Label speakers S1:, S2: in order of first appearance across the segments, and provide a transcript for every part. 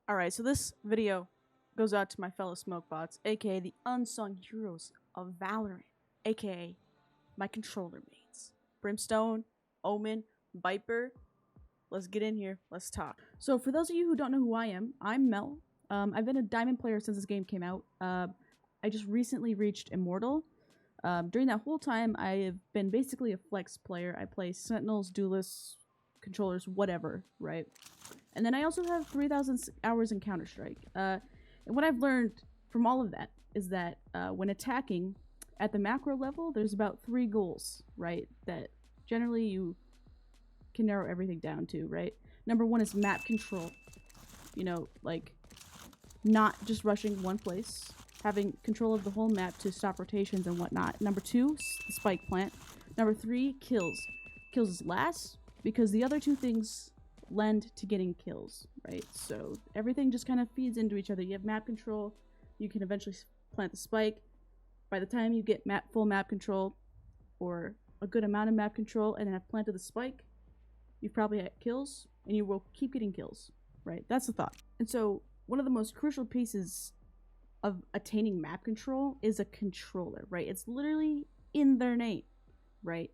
S1: Alright, so this video goes out to my fellow smoke bots, aka the unsung heroes of Valorant, aka my controller mates. Brimstone, Omen, Viper. Let's get in here, let's talk. So for those of you who don't know who I am, I'm Mel. I've been a diamond player since this game came out. I just recently reached Immortal. During that whole time, I have been basically a flex player. I play Sentinels, Duelists, controllers, whatever, right? And then I also have 3,000 hours in Counter-Strike. And what I've learned from all of that is that when attacking at the macro level, there's about 3 goals, right? That generally you can narrow everything down to, right? Number 1 is map control. You know, like not just rushing one place, having control of the whole map to stop rotations and whatnot. Number 2, the spike plant. Number 3, kills. Kills is last because the other 2 things lend to getting kills, right? So everything just kind of feeds into each other. You have map control, you can eventually plant the spike. By the time you get full map control, or a good amount of map control, and then have planted the spike, you've probably had kills, and you will keep getting kills, right? That's the thought. And so one of the most crucial pieces of attaining map control is a controller, right? It's literally in their name, right?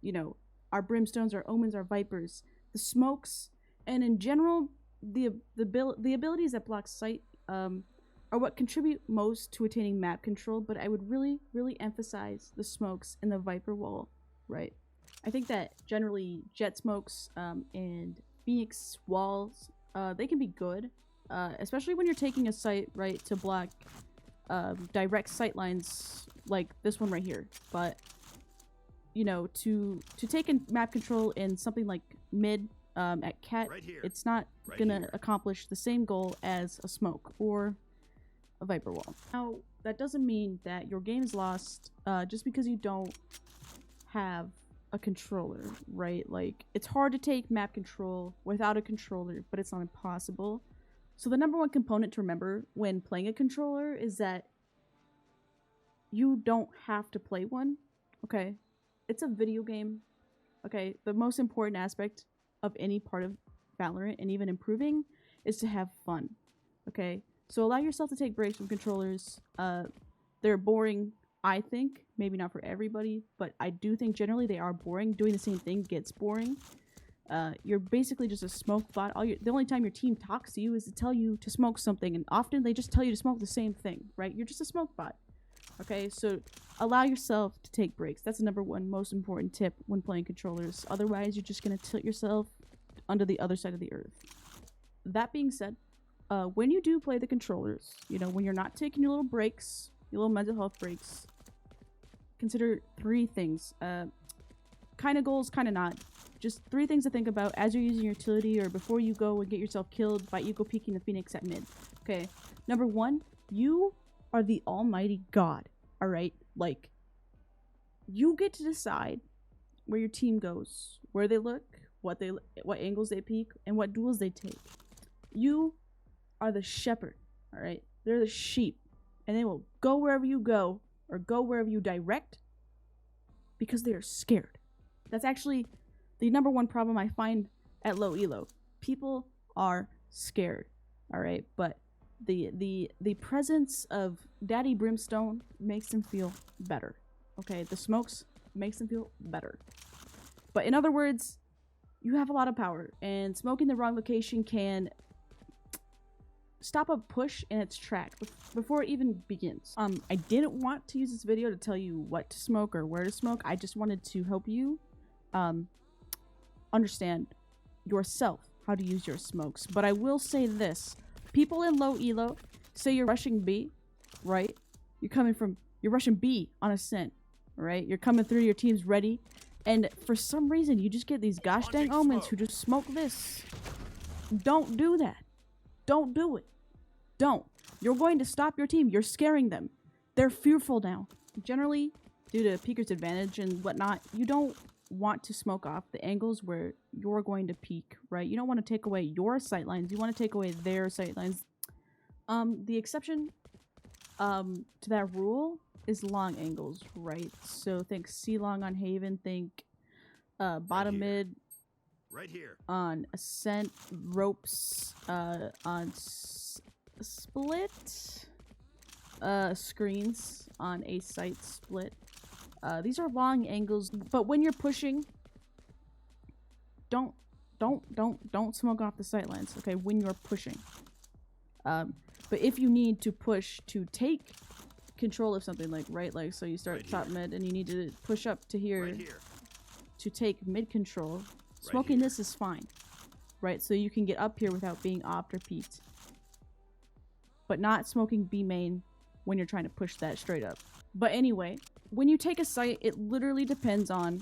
S1: You know, our Brimstones, our Omens, our Vipers, the smokes, and in general, the abilities that block sight are what contribute most to attaining map control, but I would really emphasize the smokes and the Viper wall, right? I think that generally jet smokes and Phoenix walls, they can be good, especially when you're taking a site, right, to block direct sight lines like this one right here. But you know, to take in map control in something like mid at cat, right, it's not gonna accomplish the same goal as a smoke or a Viper wall. Now, that doesn't mean that your game is lost just because you don't have a controller, right? Like, it's hard to take map control without a controller, but it's not impossible. So the number 1 component to remember when playing a controller is that you don't have to play one, okay? It's a video game, okay? The most important aspect of any part of Valorant, and even improving, is to have fun, okay? So allow yourself to take breaks from controllers. They're boring, I think. Maybe not for everybody, but I do think generally they are boring. Doing the same thing gets boring. You're basically just a smoke bot. The only time your team talks to you is to tell you to smoke something, and often they just tell you to smoke the same thing, right? You're just a smoke bot. Okay, so allow yourself to take breaks. That's the number 1 most important tip when playing controllers. Otherwise, you're just going to tilt yourself under the other side of the earth. That being said, when you do play the controllers, you know, when you're not taking your little breaks, your little mental health breaks, consider 3 things. Kind of goals, kind of not. Just 3 things to think about as you're using your utility or before you go and get yourself killed by Eagle peeking the Phoenix at mid. Okay, number 1, you are the almighty god, alright? Like, you get to decide where your team goes, where they look, what angles they peek, and what duels they take. You are the shepherd, alright? They're the sheep, and they will go wherever you go, or go wherever you direct, because they are scared. That's actually the number 1 problem I find at low elo. People are scared, alright? But the presence of Daddy Brimstone makes them feel better. Okay, the smokes makes them feel better. But in other words, you have a lot of power, and smoking the wrong location can stop a push in its track before it even begins. I didn't want to use this video to tell you what to smoke or where to smoke. I just wanted to help you understand yourself how to use your smokes. But I will say this. People in low elo, say you're rushing B, right? You're rushing B on ascent, right? You're coming through, your team's ready, and for some reason you just get these gosh dang Omens who just smoke this. Don't do that. Don't do it. Don't. You're going to stop your team. You're scaring them. They're fearful now. Generally, due to peeker's advantage and whatnot, you don't want to smoke off the angles where you're going to peek, right? You don't want to take away your sightlines. You want to take away their sightlines. The exception to that rule is long angles, right? So think C long on Haven, think bottom mid,
S2: Right here.
S1: On ascent, ropes, on split, screens on a site split. These are long angles, but when you're pushing, don't smoke off the sightlines, okay, when you're pushing. But if you need to push to take control of something, like, right, like, so you start
S2: Right
S1: top
S2: here.
S1: mid and you need to push up to here,
S2: Right here.
S1: to take mid control,
S2: Right
S1: smoking
S2: here.
S1: this is fine, right? So you can get up here without being opt or peeked. But not smoking B main when you're trying to push that straight up. But anyway, when you take a site, it literally depends on,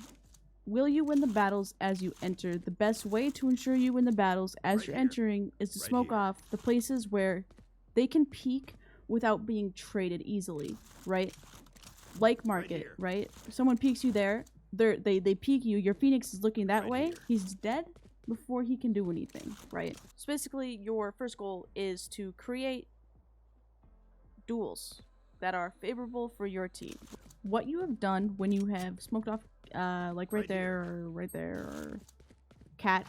S1: will you win the battles as you enter? The best way to ensure you win the battles as
S2: Right
S1: you're
S2: here.
S1: entering is to
S2: Right
S1: smoke
S2: here.
S1: off the places where they can peek without being traded easily, right? Like market,
S2: here.
S1: right? Someone peeks you there, they peek you, your Phoenix is looking that
S2: Right
S1: way,
S2: here.
S1: he's dead before he can do anything, right? So basically, your first goal is to create duels that are favorable for your team. What you have done when you have smoked off, like right
S2: Right
S1: there, or right there, or cat,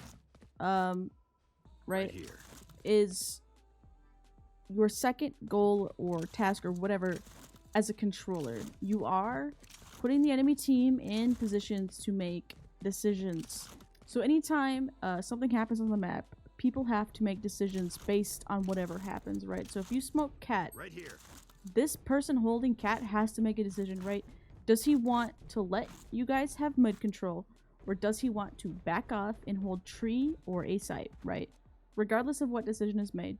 S1: right,
S2: here.
S1: is your second goal or task or whatever as a controller. You are putting the enemy team in positions to make decisions. So anytime something happens on the map, people have to make decisions based on whatever happens, right? So if you smoke cat,
S2: Right here.
S1: this person holding cat has to make a decision, right? Does he want to let you guys have mid control, or does he want to back off and hold tree or a site, right? Regardless of what decision is made,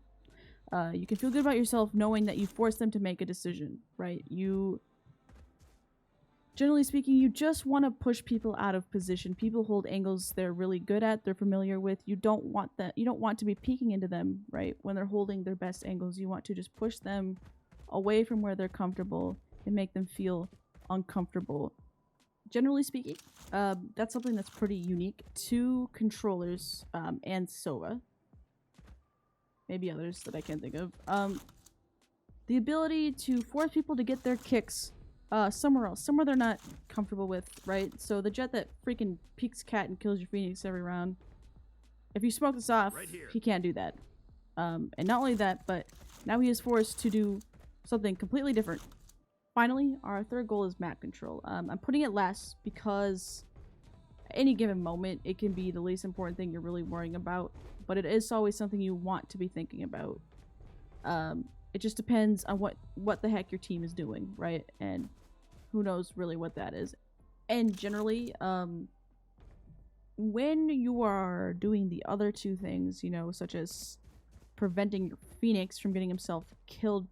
S1: you can feel good about yourself knowing that you forced them to make a decision, right? You, generally speaking, you just want to push people out of position. People hold angles they're really good at, they're familiar with. You don't want that. You don't want to be peeking into them, right? When they're holding their best angles, you want to just push them away from where they're comfortable and make them feel uncomfortable. Generally speaking, that's something that's pretty unique to controllers and SOA. Maybe others that I can't think of. The ability to force people to get their kicks somewhere else, somewhere they're not comfortable with, right? So the jet that freaking peeks cat and kills your Phoenix every round, if you smoke this off,
S2: Right here.
S1: he can't do that. And not only that, but now he is forced to do something completely different. Finally, our third goal is map control. I'm putting it last because at any given moment, it can be the least important thing you're really worrying about, but it is always something you want to be thinking about. It just depends on what the heck your team is doing, right? And who knows really what that is. And generally, when you are doing the other two things, you know, such as preventing your Phoenix from getting himself killed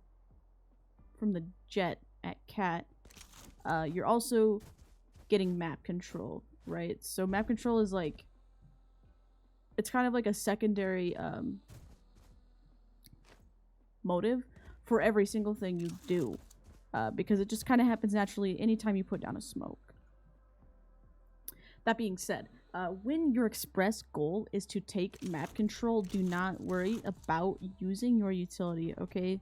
S1: from the jet at cat, you're also getting map control, right? So map control is like, it's kind of like a secondary motive for every single thing you do, because it just kind of happens naturally anytime you put down a smoke. That being said, when your express goal is to take map control, do not worry about using your utility, okay?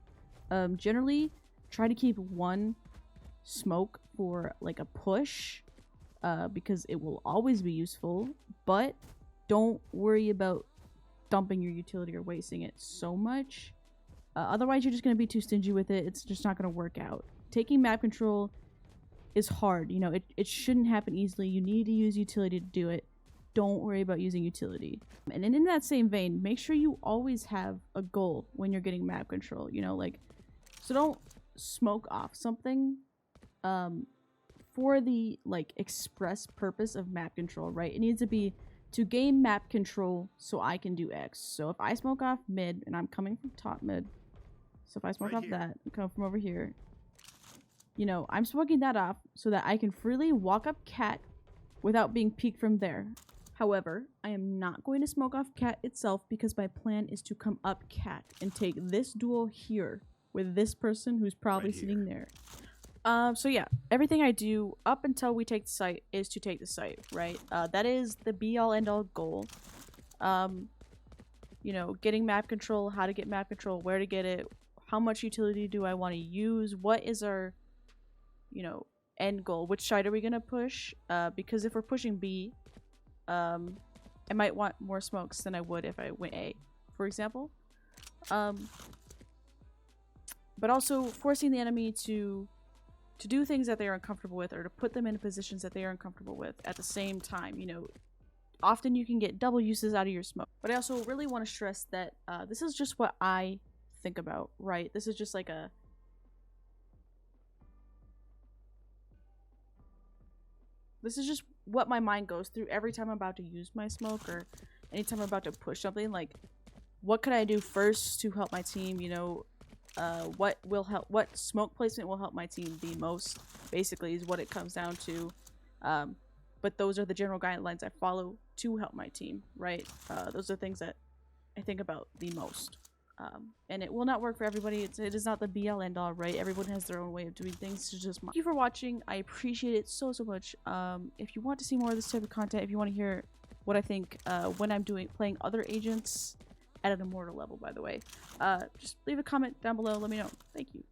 S1: Generally, try to keep one smoke for like a push, because it will always be useful, but don't worry about dumping your utility or wasting it so much. Otherwise, you're just going to be too stingy with it. It's just not going to work out. Taking map control is hard. You know, it shouldn't happen easily. You need to use utility to do it. Don't worry about using utility. And in that same vein, make sure you always have a goal when you're getting map control. You know, like, so don't smoke off something for the, like, express purpose of map control, right? It needs to be to gain map control so I can do X. So if I smoke off mid and I'm coming from top mid, so if I smoke
S2: Right
S1: off
S2: here.
S1: that and come from over here, you know, I'm smoking that off so that I can freely walk up cat without being peeked from there. However, I am not going to smoke off cat itself because my plan is to come up cat and take this duel here with this person who's probably
S2: Right
S1: sitting there. So yeah, everything I do up until we take the site is to take the site, right? That is the be-all end-all goal. You know, getting map control, how to get map control, where to get it, how much utility do I want to use, what is our, you know, end goal, which side are we gonna push? Because if we're pushing B, I might want more smokes than I would if I went A, for example. But also forcing the enemy to do things that they are uncomfortable with, or to put them in positions that they are uncomfortable with at the same time. You know, often you can get double uses out of your smoke. But I also really want to stress that this is just what I think about, right? This is just like a... This is just what my mind goes through every time I'm about to use my smoke, or anytime I'm about to push something. Like, what could I do first to help my team? You know, what smoke placement will help my team the most, basically, is what it comes down to. But those are the general guidelines I follow to help my team, right? Those are things that I think about the most. And it will not work for everybody. It is not the be-all end-all, right? Everyone has their own way of doing things. It's just mine. Thank you for watching. I appreciate it so much. If you want to see more of this type of content, if you want to hear what I think when I'm playing other agents at an immortal level, by the way, just leave a comment down below. Let me know. Thank you.